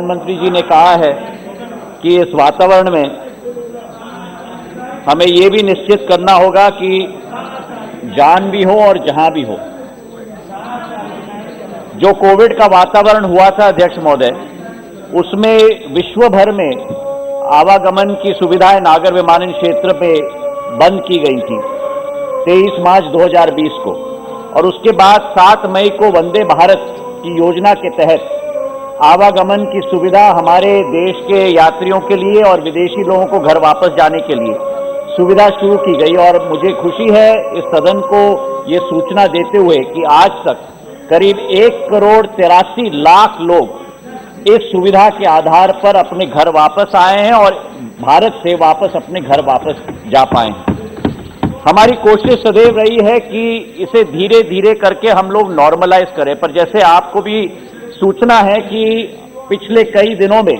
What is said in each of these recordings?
प्रधानमंत्री जी ने कहा है कि इस वातावरण में हमें ये भी निश्चित करना होगा कि जान भी हो और जहां भी हो, जो कोविड का वातावरण हुआ था अध्यक्ष महोदय, उसमें विश्व भर में आवागमन की सुविधाएं नागर विमानन क्षेत्र में बंद की गई थी 23 मार्च 2020 को, और उसके बाद 7 मई को वंदे भारत की योजना के तहत आवागमन की सुविधा हमारे देश के यात्रियों के लिए और विदेशी लोगों को घर वापस जाने के लिए सुविधा शुरू की गई। और मुझे खुशी है इस सदन को ये सूचना देते हुए कि आज तक करीब 1,83,00,000 लोग इस सुविधा के आधार पर अपने घर वापस आए हैं और भारत से वापस अपने घर वापस जा पाए हैं। हमारी कोशिश सदैव रही है कि इसे धीरे धीरे करके हम लोग नॉर्मलाइज करें, पर जैसे आपको भी सूचना है कि पिछले कई दिनों में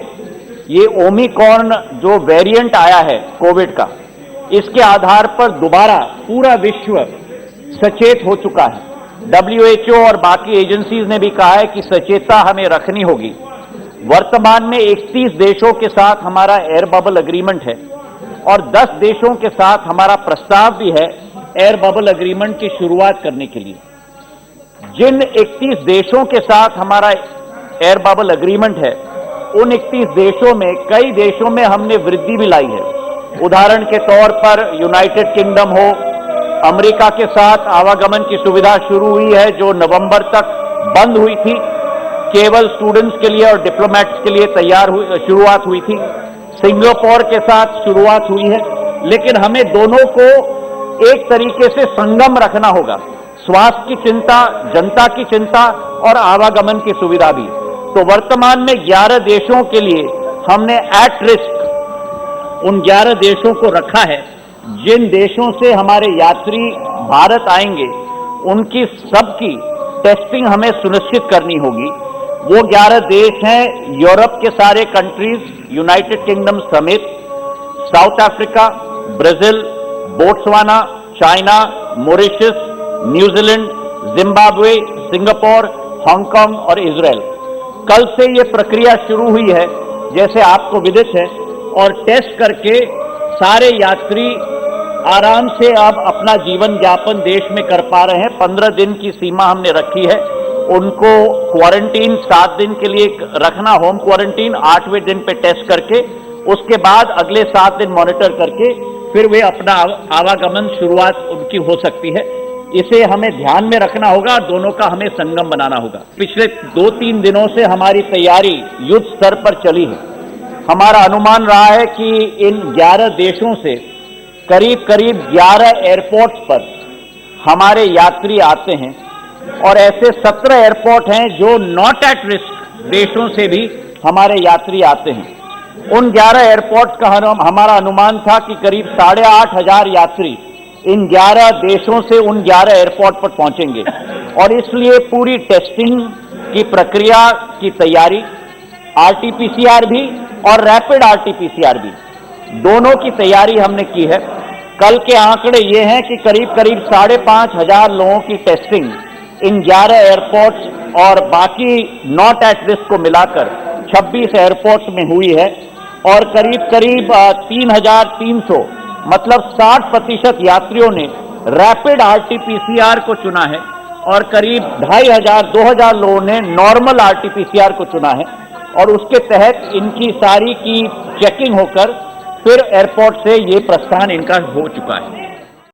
ये ओमिक्रॉन जो वेरिएंट आया है कोविड का, इसके आधार पर दोबारा पूरा विश्व सचेत हो चुका है। WHO और बाकी एजेंसीज ने भी कहा है कि सचेतता हमें रखनी होगी। वर्तमान में 31 देशों के साथ हमारा एयर बबल एग्रीमेंट है और 10 देशों के साथ हमारा प्रस्ताव भी है एयर बबल एग्रीमेंट की शुरुआत करने के लिए। जिन 31 देशों के साथ हमारा एयर बबल एग्रीमेंट है, उन 31 देशों में कई देशों में हमने वृद्धि भी लाई है। उदाहरण के तौर पर यूनाइटेड किंगडम हो, अमेरिका के साथ आवागमन की सुविधा शुरू हुई है जो नवंबर तक बंद हुई थी, केवल स्टूडेंट्स के लिए और डिप्लोमेट्स के लिए शुरुआत हुई थी। सिंगापुर के साथ शुरुआत हुई है, लेकिन हमें दोनों को एक तरीके से संगम रखना होगा, स्वास्थ्य की चिंता, जनता की चिंता और आवागमन की सुविधा भी। तो वर्तमान में 11 देशों के लिए हमने एट रिस्क उन 11 देशों को रखा है। जिन देशों से हमारे यात्री भारत आएंगे उनकी सबकी टेस्टिंग हमें सुनिश्चित करनी होगी। वो 11 देश हैं यूरोप के सारे कंट्रीज, यूनाइटेड किंगडम समेत, south Africa, Brazil, Botswana, China, Mauritius, New Zealand, Zimbabwe, Singapore, Hong Kong और इजराइल। कल से ये प्रक्रिया शुरू हुई है जैसे आपको विदित है, और टेस्ट करके सारे यात्री आराम से अब अपना जीवन यापन देश में कर पा रहे हैं। 15 दिन की सीमा हमने रखी है। उनको क्वारंटीन 7 दिन के लिए रखना, होम क्वारंटीन, 8वें दिन पे टेस्ट करके उसके बाद अगले 7 दिन मॉनिटर करके फिर वे अपना आवागमन शुरुआत उनकी हो सकती है। इसे हमें ध्यान में रखना होगा, दोनों का हमें संगम बनाना होगा। पिछले 2-3 दिनों से हमारी तैयारी युद्ध स्तर पर चली है। हमारा अनुमान रहा है कि इन 11 देशों से करीब 11 एयरपोर्ट्स पर हमारे यात्री आते हैं और ऐसे 17 एयरपोर्ट हैं जो नॉट एट रिस्क देशों से भी हमारे यात्री आते हैं। उन 11 एयरपोर्ट का हमारा अनुमान था कि करीब 8,500 यात्री इन 11 देशों से उन 11 एयरपोर्ट पर पहुंचेंगे, और इसलिए पूरी टेस्टिंग की प्रक्रिया की तैयारी, RT-PCR भी और रैपिड RT-PCR भी, दोनों की तैयारी हमने की है। कल के आंकड़े ये हैं कि करीब 5,500 लोगों की टेस्टिंग इन 11 एयरपोर्ट्स और बाकी नॉट एट रिस्क को मिलाकर 26 एयरपोर्ट्स में हुई है, और करीब 3,300 मतलब 60% यात्रियों ने रैपिड RT-PCR को चुना है और करीब 2,500 लोगों ने नॉर्मल RT-PCR को चुना है, और उसके तहत इनकी सारी की चेकिंग होकर फिर एयरपोर्ट से ये प्रस्थान इनका हो चुका है।